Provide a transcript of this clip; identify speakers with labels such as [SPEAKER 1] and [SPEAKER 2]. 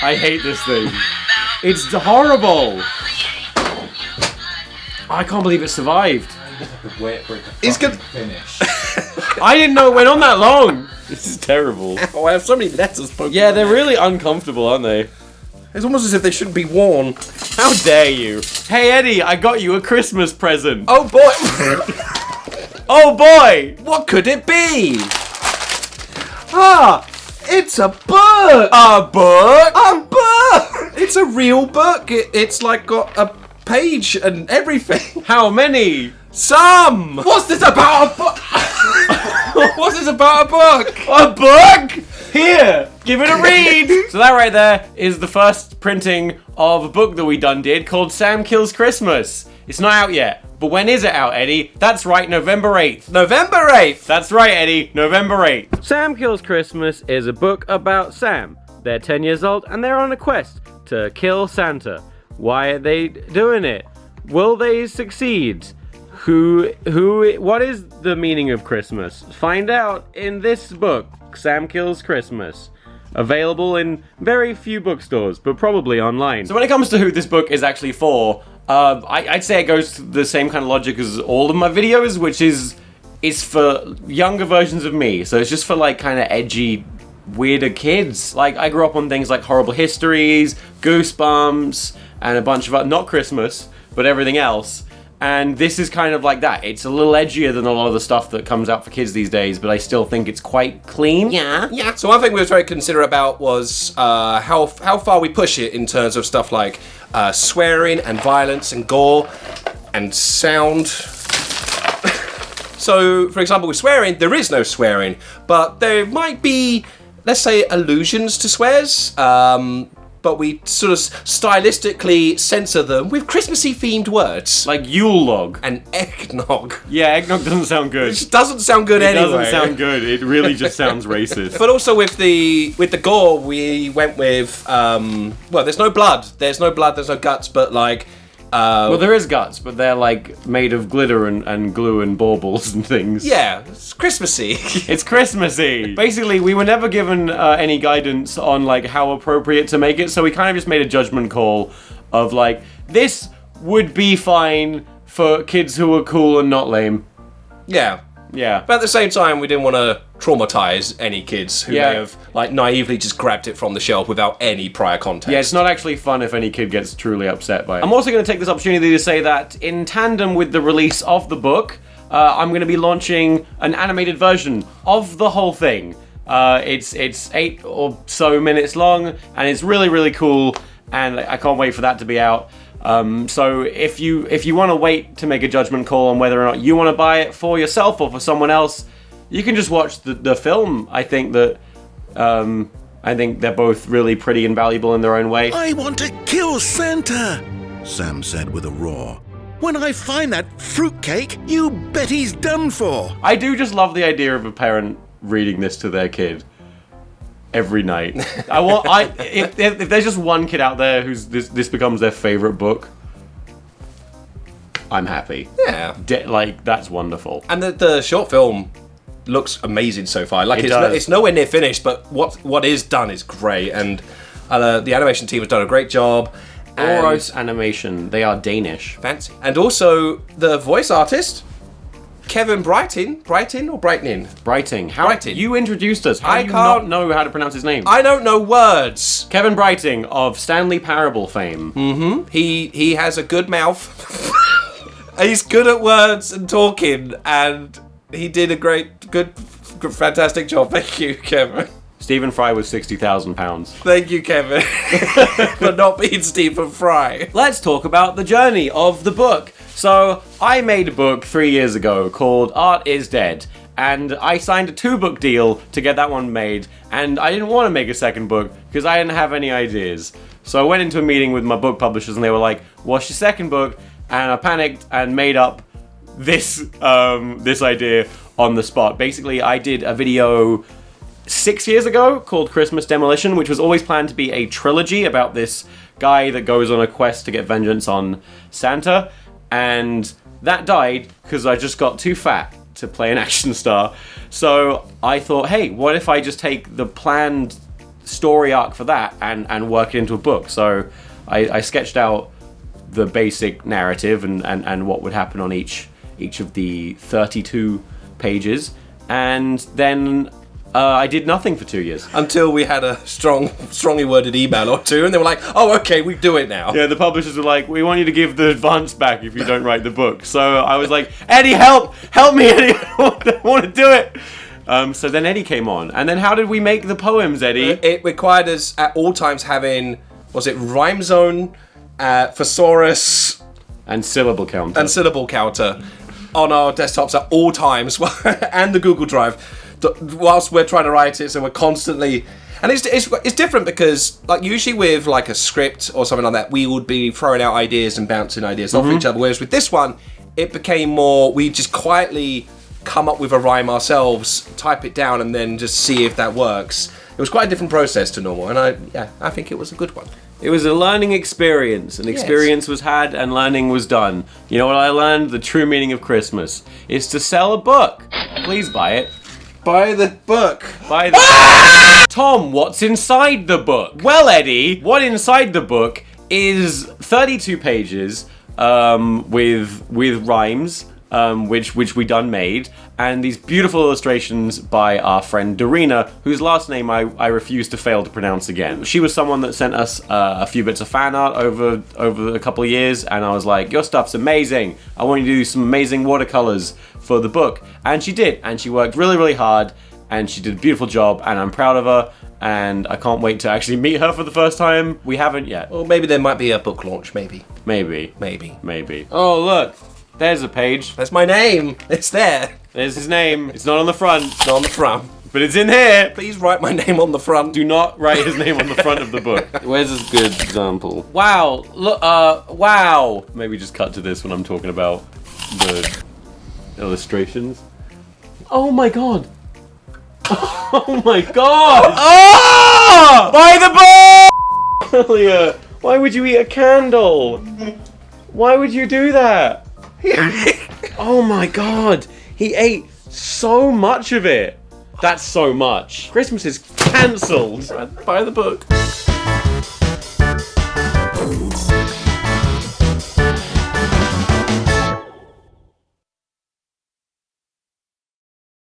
[SPEAKER 1] I hate this thing. It's horrible. I can't believe it survived.
[SPEAKER 2] Wait for it to
[SPEAKER 3] It's good.
[SPEAKER 2] finish.
[SPEAKER 1] I didn't know it went on that long. This is terrible.
[SPEAKER 3] Oh, I have so many letters poking.
[SPEAKER 1] Yeah, they're really uncomfortable, aren't they?
[SPEAKER 3] It's almost as if they shouldn't be worn.
[SPEAKER 1] How dare you? Hey, Eddie, I got you a Christmas present.
[SPEAKER 3] Oh boy!
[SPEAKER 1] Oh, boy!
[SPEAKER 3] What could it be? Ah! It's a book!
[SPEAKER 1] A book?
[SPEAKER 3] A book! It's a real book. It's like got a page and everything.
[SPEAKER 1] How many?
[SPEAKER 3] Some! What's this about a book? What's this about a book?
[SPEAKER 1] A book? Here, give it a read. So that right there is the first printing of a book that we did called Sam Kills Christmas. It's not out yet, but when is it out, Eddie? That's right, November 8th.
[SPEAKER 3] November 8th!
[SPEAKER 1] That's right, Eddie, November 8th. Sam Kills Christmas is a book about Sam. They're 10 years old and they're on a quest to kill Santa. Why are they doing it? Will they succeed? What is the meaning of Christmas? Find out in this book, Sam Kills Christmas. Available in very few bookstores, but probably online. So when it comes to who this book is actually for, I'd say it goes to the same kind of logic as all of my videos, which is it's for younger versions of me. So it's just for like kind of edgy, weirder kids. Like I grew up on things like Horrible Histories, Goosebumps, and a bunch of not Christmas, but everything else. And this is kind of like that. It's a little edgier than a lot of the stuff that comes out for kids these days, but I still think it's quite clean.
[SPEAKER 3] Yeah. So one thing we were very considerate about was how far we push it in terms of stuff like swearing and violence and gore and sound. So, for example, with swearing, there is no swearing, but there might be, let's say, allusions to swears. But we sort of stylistically censor them with Christmassy themed words.
[SPEAKER 1] Like Yule log.
[SPEAKER 3] And eggnog.
[SPEAKER 1] Yeah, eggnog doesn't sound good.
[SPEAKER 3] Which doesn't sound good anyway.
[SPEAKER 1] It doesn't sound good. It really just sounds racist.
[SPEAKER 3] But also with the gore, we went with, well, there's no blood, there's no guts, but like...
[SPEAKER 1] well, there is guts, but they're like made of glitter and glue and baubles and things.
[SPEAKER 3] Yeah, it's Christmassy.
[SPEAKER 1] It's Christmassy. Basically, we were never given any guidance on like how appropriate to make it, so we kind of just made a judgment call of like, this would be fine for kids who are cool and not lame.
[SPEAKER 3] Yeah.
[SPEAKER 1] Yeah.
[SPEAKER 3] But at the same time, we didn't want to traumatize any kids who may have like naively just grabbed it from the shelf without any prior context.
[SPEAKER 1] Yeah, it's not actually fun if any kid gets truly upset by it. I'm also going to take this opportunity to say that in tandem with the release of the book, I'm going to be launching an animated version of the whole thing. It's 8 or so minutes long, and it's really, really cool, and I can't wait for that to be out. So if you want to wait to make a judgment call on whether or not you want to buy it for yourself or for someone else, you can just watch the film. I think they're both really pretty and valuable in their own way.
[SPEAKER 4] I want to kill Santa, Sam said with a roar. When I find that fruitcake, you bet he's done for.
[SPEAKER 1] I do just love the idea of a parent reading this to their kid every night. If there's just one kid out there who's this becomes their favorite book, I'm happy.
[SPEAKER 3] Yeah.
[SPEAKER 1] That's wonderful.
[SPEAKER 3] And the short film looks amazing so far. Like it's nowhere near finished, but what is done is great, and the animation team has done a great job.
[SPEAKER 1] Oros Animation, they are Danish.
[SPEAKER 3] Fancy. And also the voice artist, Kevin Brighting.
[SPEAKER 1] You introduced us. How do you not know how to pronounce his name?
[SPEAKER 3] I don't know words.
[SPEAKER 1] Kevin Brighting of Stanley Parable fame.
[SPEAKER 3] Mm-hmm. He has a good mouth. He's good at words and talking, and he did a good, fantastic job. Thank you, Kevin.
[SPEAKER 1] Stephen Fry was £60,000.
[SPEAKER 3] Thank you, Kevin, for not being Stephen Fry.
[SPEAKER 1] Let's talk about the journey of the book. So, I made a book 3 years ago called Art is Dead, and I signed a 2-book deal to get that one made, and I didn't want to make a second book because I didn't have any ideas. So I went into a meeting with my book publishers, and they were like, what's your second book? And I panicked and made up this idea on the spot. Basically, I did a video 6 years ago called Christmas Demolition, which was always planned to be a trilogy about this guy that goes on a quest to get vengeance on Santa, and that died because I just got too fat to play an action star. So I thought, hey, what if I just take the planned story arc for that and work it into a book. So I sketched out the basic narrative and what would happen on each of the 32 pages, and then I did nothing for 2 years.
[SPEAKER 3] Until we had a strongly worded email or two, and they were like, "Oh, okay, we do it now."
[SPEAKER 1] Yeah, the publishers were like, "We want you to give the advance back if you don't write the book." So I was like, "Eddie, help me, Eddie! I want to do it." So then Eddie came on, and then how did we make the poems, Eddie?
[SPEAKER 3] It required us at all times having, was it rhyme zone, thesaurus,
[SPEAKER 1] and syllable counter.
[SPEAKER 3] On our desktops at all times, and the Google Drive, whilst we're trying to write it. So we're constantly, and it's different because like usually with like a script or something like that, we would be throwing out ideas and bouncing ideas off each other. Whereas with this one, it became more we just quietly come up with a rhyme ourselves, type it down, and then just see if that works. It was quite a different process to normal, and I think it was a good one.
[SPEAKER 1] It was a learning experience. An experience was had and learning was done. You know what I learned? The true meaning of Christmas is to sell a book. Please buy it.
[SPEAKER 3] Buy the book.
[SPEAKER 1] Buy the Tom, what's inside the book? Well, Eddie, what inside the book is 32 pages with rhymes, which we done made, and these beautiful illustrations by our friend Dorina, whose last name I refuse to fail to pronounce again. She was someone that sent us a few bits of fan art over a couple of years, and I was like, your stuff's amazing. I want you to do some amazing watercolors for the book. And she did, and she worked really, really hard, and she did a beautiful job, and I'm proud of her, and I can't wait to actually meet her for the first time. We haven't yet.
[SPEAKER 3] Well, maybe there might be a book launch, maybe.
[SPEAKER 1] Maybe. Oh, look. There's a page.
[SPEAKER 3] That's my name. It's there.
[SPEAKER 1] There's his name. It's not on the front.
[SPEAKER 3] It's not on the front.
[SPEAKER 1] But it's in here.
[SPEAKER 3] Please write my name on the front.
[SPEAKER 1] Do not write his name on the front of the book. Where's a good example? Wow. Look. Wow. Maybe just cut to this when I'm talking about the illustrations. Oh my god. Oh my god.
[SPEAKER 3] Oh!
[SPEAKER 1] Buy the book! Elliot, why would you eat a candle? Why would you do that? Oh my god, he ate so much of it. That's so much. Christmas is cancelled.
[SPEAKER 3] Buy the book.